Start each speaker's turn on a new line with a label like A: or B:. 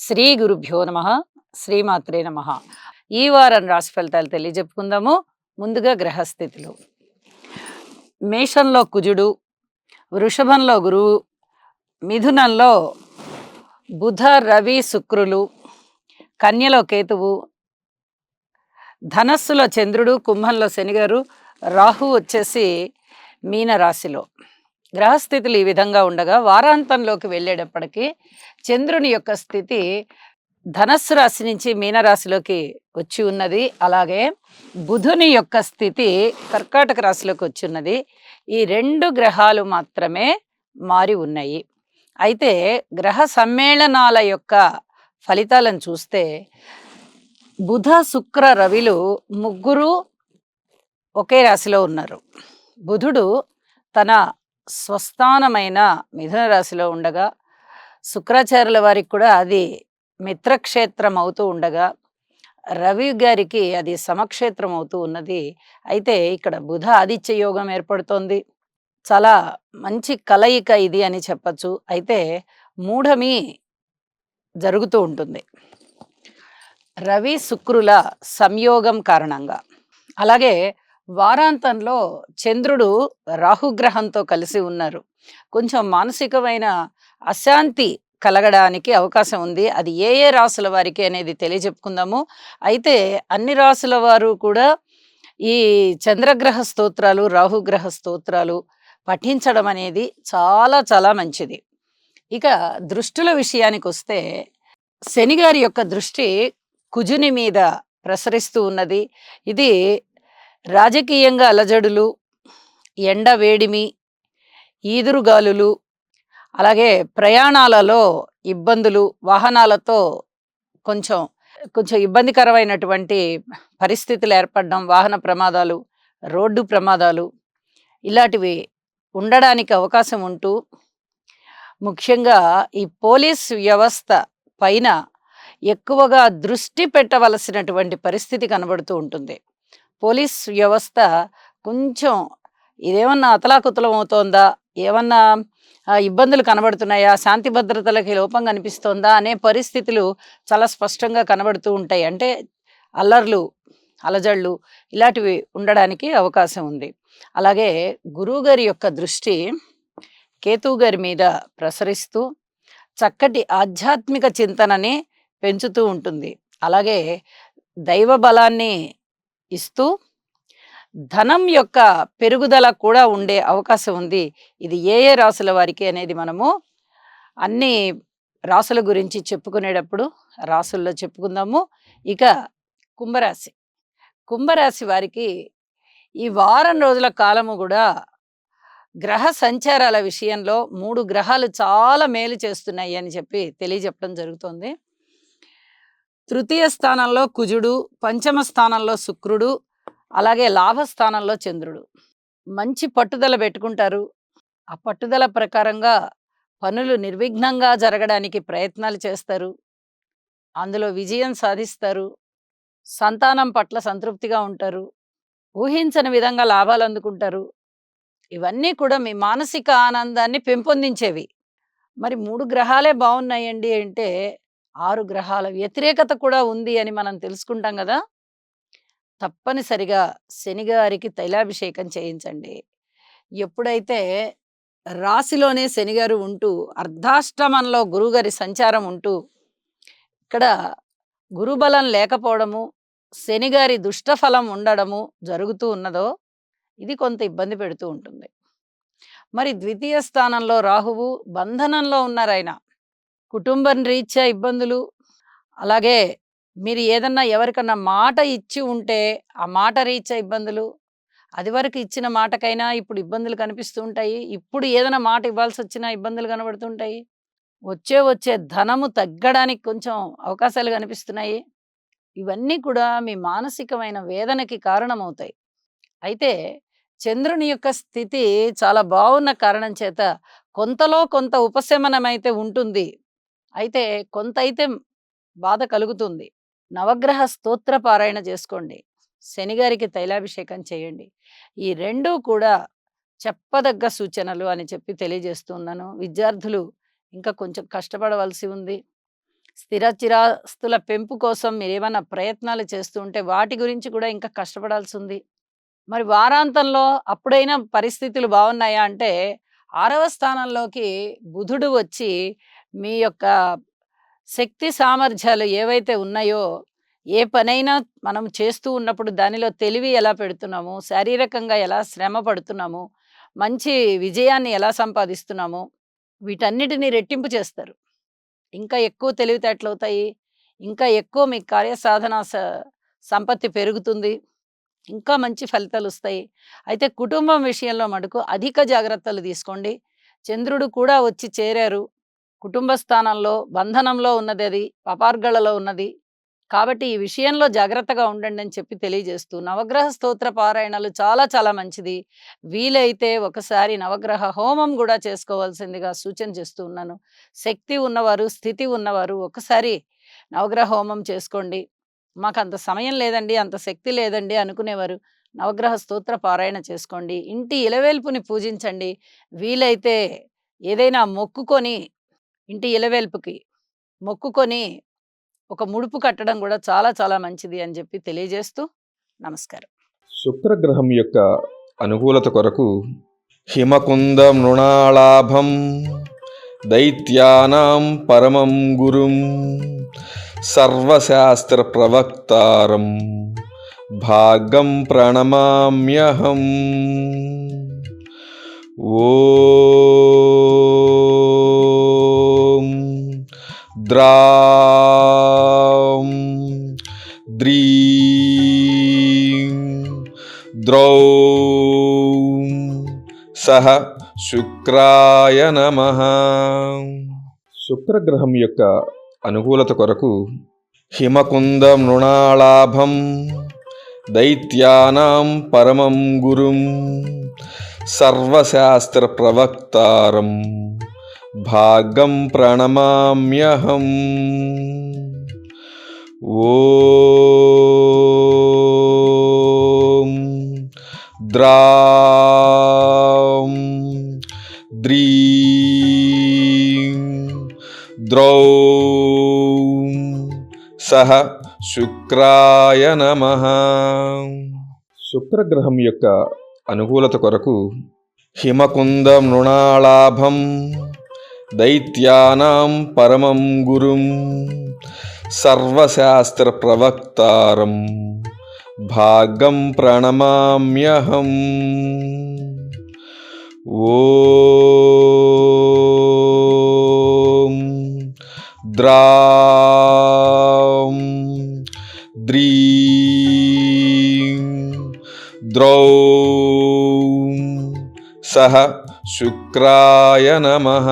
A: శ్రీ గురుభ్యో నమ. శ్రీమాత్రే నమ. ఈ వారం రాశి ఫలితాలు తెలియజెప్పుకుందాము. ముందుగా గ్రహస్థితులు. మేషంలో కుజుడు, వృషభంలో గురువు, మిథునంలో బుధ రవి శుక్రులు, కన్యలో కేతువు, ధనస్సులో చంద్రుడు, కుంభంలో శనిగారు, రాహు వచ్చేసి మీనరాశిలో. గ్రహస్థితులు ఈ విధంగా ఉండగా వారాంతంలోకి వెళ్ళేటప్పటికీ చంద్రుని యొక్క స్థితి ధనస్సు రాశి నుంచి మీనరాశిలోకి వచ్చి ఉన్నది. అలాగే బుధుని యొక్క స్థితి కర్కాటక రాశిలోకి వచ్చి ఉన్నది. ఈ రెండు గ్రహాలు మాత్రమే మారి ఉన్నాయి. అయితే గ్రహ సమ్మేళనాల యొక్క ఫలితాలను చూస్తే బుధ శుక్ర రవిలు ముగ్గురు ఒకే రాశిలో ఉన్నారు. బుధుడు తన స్వస్థానమైన మిథున రాశిలో ఉండగా, శుక్రాచార్యుల వారికి కూడా అది మిత్రక్షేత్రం అవుతూ ఉండగా, రవి గారికి అది సమక్షేత్రం అవుతూ ఉన్నది. అయితే ఇక్కడ బుధ ఆదిత్య యోగం ఏర్పడుతోంది. చాలా మంచి కలయిక ఇది అని చెప్పచ్చు. అయితే మూఢమి జరుగుతూ ఉంటుంది రవి శుక్రుల సంయోగం కారణంగా. అలాగే వారాంతంలో చంద్రుడు రాహుగ్రహంతో కలిసి ఉన్నారు. కొంచెం మానసికమైన అశాంతి కలగడానికి అవకాశం ఉంది. అది ఏ ఏ రాసుల వారికి అనేది తెలియజెప్పుకుందాము. అయితే అన్ని రాసుల వారు కూడా ఈ చంద్రగ్రహ స్తోత్రాలు, రాహుగ్రహ స్తోత్రాలు పఠించడం అనేది చాలా చాలా మంచిది. ఇక దృష్టుల విషయానికి వస్తే శనిగారి యొక్క దృష్టి కుజుని మీద ప్రసరిస్తూ ఉన్నది. ఇది రాజకీయంగా అలజడులు, ఎండ వేడిమి, ఈదురుగాలులు, అలాగే ప్రయాణాలలో ఇబ్బందులు, వాహనాలతో కొంచెం కొంచెం ఇబ్బందికరమైనటువంటి పరిస్థితులు ఏర్పడడం, వాహన ప్రమాదాలు, రోడ్డు ప్రమాదాలు ఇలాంటివి ఉండడానికి అవకాశం ఉంటూ, ముఖ్యంగా ఈ పోలీస్ వ్యవస్థ పైన ఎక్కువగా దృష్టి పెట్టవలసినటువంటి పరిస్థితి కనబడుతూ ఉంటుంది. పోలీస్ వ్యవస్థ కొంచెం ఇదేమన్నా అతలాకుతలం అవుతోందా, ఏమన్నా ఇబ్బందులు కనబడుతున్నాయా, శాంతి భద్రతలకి లోపం కనిపిస్తోందా అనే పరిస్థితులు చాలా స్పష్టంగా కనబడుతూ ఉంటాయి. అంటే అల్లర్లు, అలజళ్ళు ఇలాంటివి ఉండడానికి అవకాశం ఉంది. అలాగే గురువుగారి యొక్క దృష్టి కేతువు గారి మీద ప్రసరిస్తూ చక్కటి ఆధ్యాత్మిక చింతనని పెంచుతూ ఉంటుంది. అలాగే దైవ బలాన్ని ఇస్తూ ధనం యొక్క పెరుగుదల కూడా ఉండే అవకాశం ఉంది. ఇది ఏ ఏ రాసుల వారికి అనేది మనము అన్ని రాసుల గురించి చెప్పుకునేటప్పుడు రాసుల్లో చెప్పుకుందాము. ఇక కుంభరాశి. కుంభరాశి వారికి ఈ వారం రోజుల కాలము కూడా గ్రహ సంచారాల విషయంలో 3 గ్రహాలు చాలా మేలు చేస్తున్నాయి అని చెప్పి తెలియజెప్పడం జరుగుతోంది. తృతీయ స్థానంలో కుజుడు, పంచమ స్థానంలో శుక్రుడు, అలాగే లాభస్థానంలో చంద్రుడు. మంచి పట్టుదల పెట్టుకుంటారు. ఆ పట్టుదల ప్రకారంగా పనులు నిర్విఘ్నంగా జరగడానికి ప్రయత్నాలు చేస్తారు. అందులో విజయం సాధిస్తారు. సంతానం పట్ల సంతృప్తిగా ఉంటారు. ఊహించని విధంగా లాభాలు అందుకుంటారు. ఇవన్నీ కూడా మీ మానసిక ఆనందాన్ని పెంపొందించేవి. మరి 3 గ్రహాలే బాగున్నాయండి అంటే 6 గ్రహాల వ్యతిరేకత కూడా ఉంది అని మనం తెలుసుకుంటాం కదా. తప్పనిసరిగా శనిగారికి తైలాభిషేకం చేయించండి. ఎప్పుడైతే రాశిలోనే శనిగారు ఉంటూ అర్ధాష్టమంలో గురుగారి సంచారం ఉంటూ ఇక్కడ గురుబలం లేకపోవడము, శనిగారి దుష్టఫలం ఉండడము జరుగుతూ ఉన్నదో ఇది కొంత ఇబ్బంది పెడుతూ ఉంటుంది. మరి ద్వితీయ స్థానంలో రాహువు బంధనంలో ఉన్నారాయన. కుటుంబం రీత్యా ఇబ్బందులు, అలాగే మీరు ఏదన్నా ఎవరికన్నా మాట ఇచ్చి ఉంటే ఆ మాట రీత్యా ఇబ్బందులు, అది వరకు ఇచ్చిన మాటకైనా ఇప్పుడు ఇబ్బందులు కనిపిస్తూ ఉంటాయి. ఇప్పుడు ఏదైనా మాట ఇవ్వాల్సి వచ్చినా ఇబ్బందులు కనబడుతుంటాయి. వచ్చే ధనము తగ్గడానికి కొంచెం అవకాశాలు కనిపిస్తున్నాయి. ఇవన్నీ కూడా మీ మానసికమైన వేదనకి కారణమవుతాయి. అయితే చంద్రుని యొక్క స్థితి చాలా బాగున్న కారణం చేత కొంతలో కొంత ఉపశమనమైతే ఉంటుంది. అయితే కొంత అయితే బాధ కలుగుతుంది. నవగ్రహ స్తోత్ర పారాయణ చేసుకోండి. శనిగారికి తైలాభిషేకం చేయండి. ఈ రెండూ కూడా చెప్పదగ్గ సూచనలు అని చెప్పి తెలియజేస్తున్నాను. విద్యార్థులు ఇంకా కొంచెం కష్టపడవలసి ఉంది. స్థిర చిరాస్తుల పెంపు కోసం మీరేమన్నా ప్రయత్నాలు చేస్తూ ఉంటే వాటి గురించి కూడా ఇంకా కష్టపడాల్సింది. మరి వారాంతంలో అప్పుడైనా పరిస్థితులు బాగున్నాయా అంటే 6వ స్థానంలోకి బుధుడు వచ్చి మీ యొక్క శక్తి సామర్థ్యాలు ఏవైతే ఉన్నాయో, ఏ పనైనా మనం చేస్తూ ఉన్నప్పుడు దానిలో తెలివి ఎలా పెడుతున్నాము, శారీరకంగా ఎలా శ్రమ పడుతున్నాము, మంచి విజయాన్ని ఎలా సంపాదిస్తున్నాము, వీటన్నిటిని రెట్టింపు చేస్తారు. ఇంకా ఎక్కువ తెలివితేటలవుతాయి. ఇంకా ఎక్కువ మీ కార్యసాధన సంపత్తి పెరుగుతుంది. ఇంకా మంచి ఫలితాలొస్తాయి. అయితే కుటుంబం విషయంలో మటుకు అధిక జాగ్రత్తలు తీసుకోండి. చంద్రుడు కూడా వచ్చి చేరారు. కుటుంబ స్థానంలో, బంధనంలో ఉన్నదది, పాపార్గళలో ఉన్నది. కాబట్టి ఈ విషయంలో జాగ్రత్తగా ఉండండని చెప్పి తెలియజేస్తూ, నవగ్రహ స్తోత్ర పారాయణలు చాలా చాలా మంచిది. వీలైతే ఒకసారి నవగ్రహ హోమం గూడా చేసుకోవాల్సిందిగా సూచన చేస్తూ ఉన్నాను. శక్తి ఉన్నవారు, స్థితి ఉన్నవారు ఒకసారి నవగ్రహ హోమం చేసుకోండి. మాకంత సమయం లేదండి, అంత శక్తి లేదండి అనుకునేవారు నవగ్రహ స్తోత్ర పారాయణ చేసుకోండి. ఇంటి ఇలవేల్పుని పూజించండి. వీలైతే ఏదైనా మొక్కుకొని ఇంటి ఇలవేల్పుకి మొక్కుకొని ఒక ముడుపు కట్టడం కూడా చాలా చాలా మంచిది అని చెప్పి తెలియజేస్తూ నమస్కారం.
B: శుక్రగ్రహం యొక్క అనుకూలత కొరకు హిమకుంద మృణాళాభం దైత్యానాం పరమం గురుం సర్వశాస్త్ర ప్రవక్తారం భాగం ప్రణమామ్యహం. ఓం ద్రాం ద్రీం ద్రౌం సహ శుక్రాయ నమః. శుక్రగ్రహం యొక్క అనుకూలత కొరకు హిమకుంద మృణాళాభం దైత్యానాం పరమం గురుం సర్వశాస్త్ర ప్రవక్తారం భాగం ప్రణమామ్యహం. ఓం ద్రాం ద్రీం ద్రౌం సహ శుక్రాయ నమః. శుక్రగ్రహం యొక్క అనుకూలత కొరకు హిమకుంద మృణాళాభం దైత్యానాం పరమం గురుం సర్వశాస్త్ర ప్రవక్తారం భాగం ప్రణమామ్యహం. ఓం ద్రాం ద్రీం ద్రౌం సహ శుక్రాయ నమః.